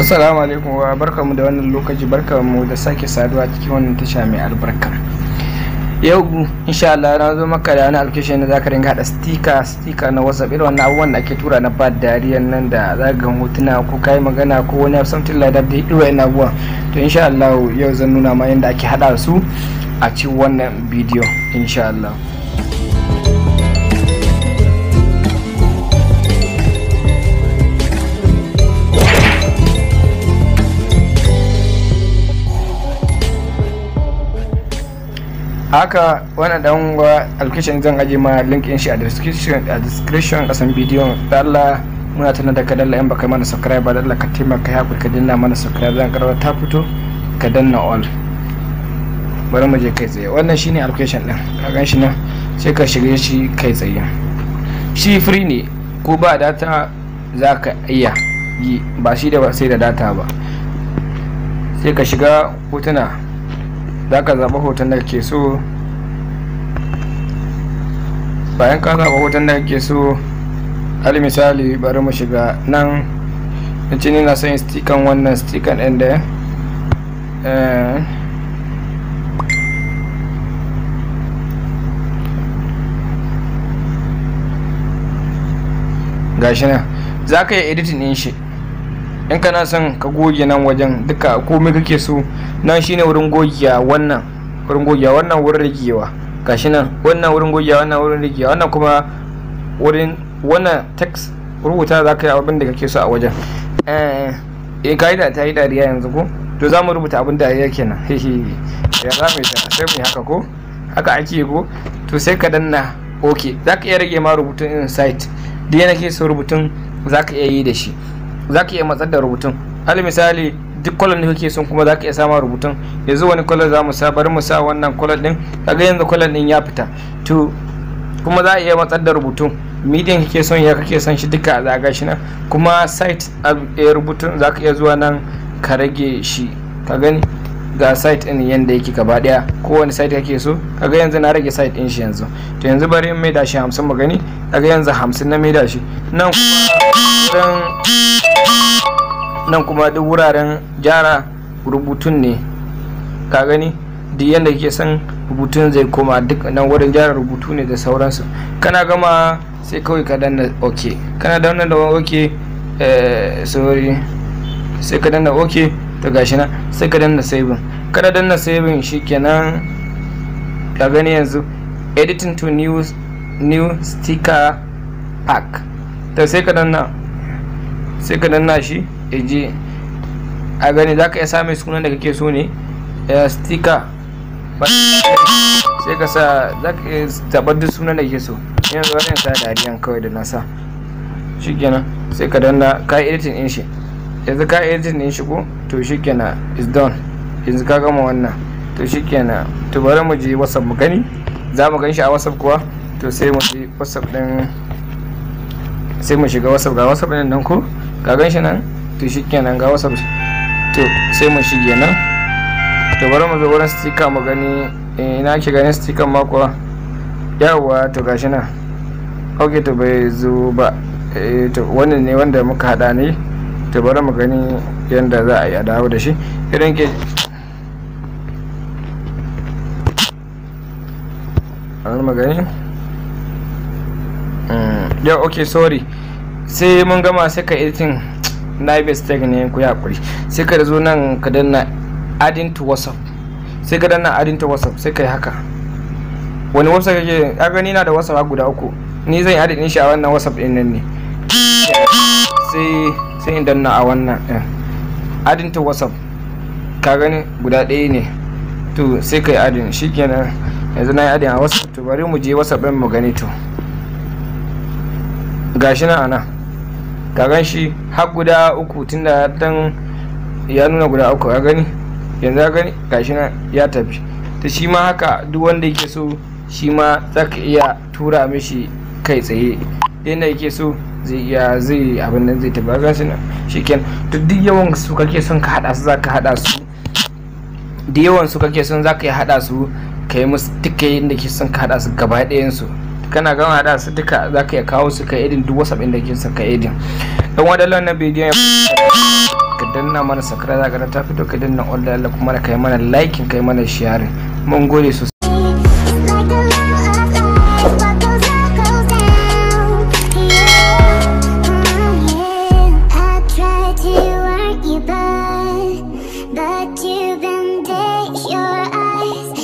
Assalamu alaikum wa barkamu da wannan lokaci, barkamu da sake saduwa cikin wannan tasha mai albarka. Yau insha Allah na zo maka da wani application da zaka ringa hada sticker na WhatsApp, irin wannan abubuwan da ake tura na ba dariyan nan da zaka ga hotuna ko kai magana ko wani something like that, irin wannan abubuwan. To insha Allah yau zan nuna ma yanda ake hada su a cikin wannan bidiyo insha Allah. Haka wannan dan application zan aje ma link din shi a description kasan bidiyon. Da Allah muna tana da ka dalla in baka mana subscribe ba, da Allah ka taimaka ya ka danna mana subscribe, zan karba ta fito ka danna all. Bari mu je kai tsaye. Wannan shine application din, ka gan shi nan sai ka shige shi kai tsaye. Shi free ne ko ba data zaka iya yi, ba shi da ba sai da data ba. Sai ka shiga hotuna, zaka zaba hoton da kake so. Bayan ka zaba hoton da kake so, al misali bari mu shiga nan. Nace ni na son sticker, wannan sticker din da gashi nan zaka yi editing din shi. In kana son ka goge nan wajen duka komai kake so, nan shine wurin gogiya, wannan wurin gogiya, wannan wurin rigewa, gashi nan wannan wurin gogiya, wannan wurin rigewa, wannan kuma wurin wannan text rubuta zaka yi abin da kake so a wajen. Kaida ta yi dariya yanzu ko, to za mu rubuta abin dariya kenan. Ya za mu yi sai mu yi haka ko, haka ake ko. To sai ka danna okay, zaka iya rage ma rubutun inside da yana ke so rubutun zaka iya yi da shi, zaka iya matsar da rubutun. Al misali duk color da kake son kuma zaka iya sama rubutun. Yanzu wani color za mu sa, bari mu sa wannan color din. Kaga yanzu color din ya fita. To kuma za a iya matsar da rubutun, medium kake son ya kake son shi duka za ga shi nan. Kuma site rubutun zaka iya zuwa nan ka rage shi, ka gani ga site din yanda yake gaba daya, kowane site kake so. Kaga yanzu na rage site din shi yanzu. To yanzu bari in maida shi 50 mu gani. Kaga yanzu 50 na maida shi. Nan kuma duk wuraren gyara rubutun ne, ka gani duk yanda kake son rubutun zai koma, duk nan wurin gyara rubutu ne da sauransu. Kana gama sai kawai ka danna okay, kana danna da okay, sorry, sai ka danna okay. To gashi nan sai ka danna saving, kada danna saving shikenan. Ka gani yanzu editing to new sticker pack. To sai ka danna shi eje, a gani zaka iya sa mai sunan da kake so ne, sticker sai ka sa, zaka iya zabar duk sunan da kake so. Yanzu wannan sa dariyan kawai da na sa shikenan. sai ka danna ka editing din shi. Yanzu ka editing din shi ko, to shikenan is done. Yanzu ka gama wannan, to shikenan. To bari mu je WhatsApp mu gani, za mu gan shi a WhatsApp kuwa. To sai mu je WhatsApp din, sai mu shiga WhatsApp, ga WhatsApp din nan ko, ka gan shi nan. To shikenan ga WhatsApp, to sai mu shige nan. To bari mu zo wurin sticker mu gani, ina ke ganin sticker ma kuwa. Yawa to gashi nan. Okay, to bai zo ba. To wannan ne wanda muka hada ne. To bari mu gani yanda za a yi a dawo da shi. Idan ke an magani okay, sorry, sai mun gama sai ka editing. Na yi mistake ne, ku yakuri. Sai ka zo nan ka danna adding to WhatsApp, sai ka danna adding to WhatsApp, sai ka yi haka. Wani WhatsApp kake? A gani na da WhatsApp guda uku, ni zan yi adding din shi a wannan WhatsApp din nan ne. Sai in danna a wannan adding to WhatsApp, ka gani guda ɗaya ne. To sai ka yi adding, shikenan. Yanzu na yi adding a WhatsApp. To bari mu je WhatsApp din mu gani. To gashi nan ana, ka gan shi har guda uku, tunda dan ya nuna guda uku, ka gani yanzu, ka gani gashi nan ya tafi. To shi ma haka duk wanda yake so shi ma zaka iya tura mishi kai tsaye, yanda yake so zai abin nan zai tafi. Ga shi nan shikenan. To duk yawan su kake son ka hada su, zaka hada su. Da yawan su kake son zaka iya hada su, kai musu duka yanda kake son ka hada su gaba ɗayan su. Kana gama hada su duka zaka iya kawo su ka edin duk WhatsApp inda kake son ka edin. Dan wadannan bidiyon ka danna mana subscribe, za ka ta fito ka danna all da Allah kuma ka yi mana liking, ka yi mana share. Mun gode sosai.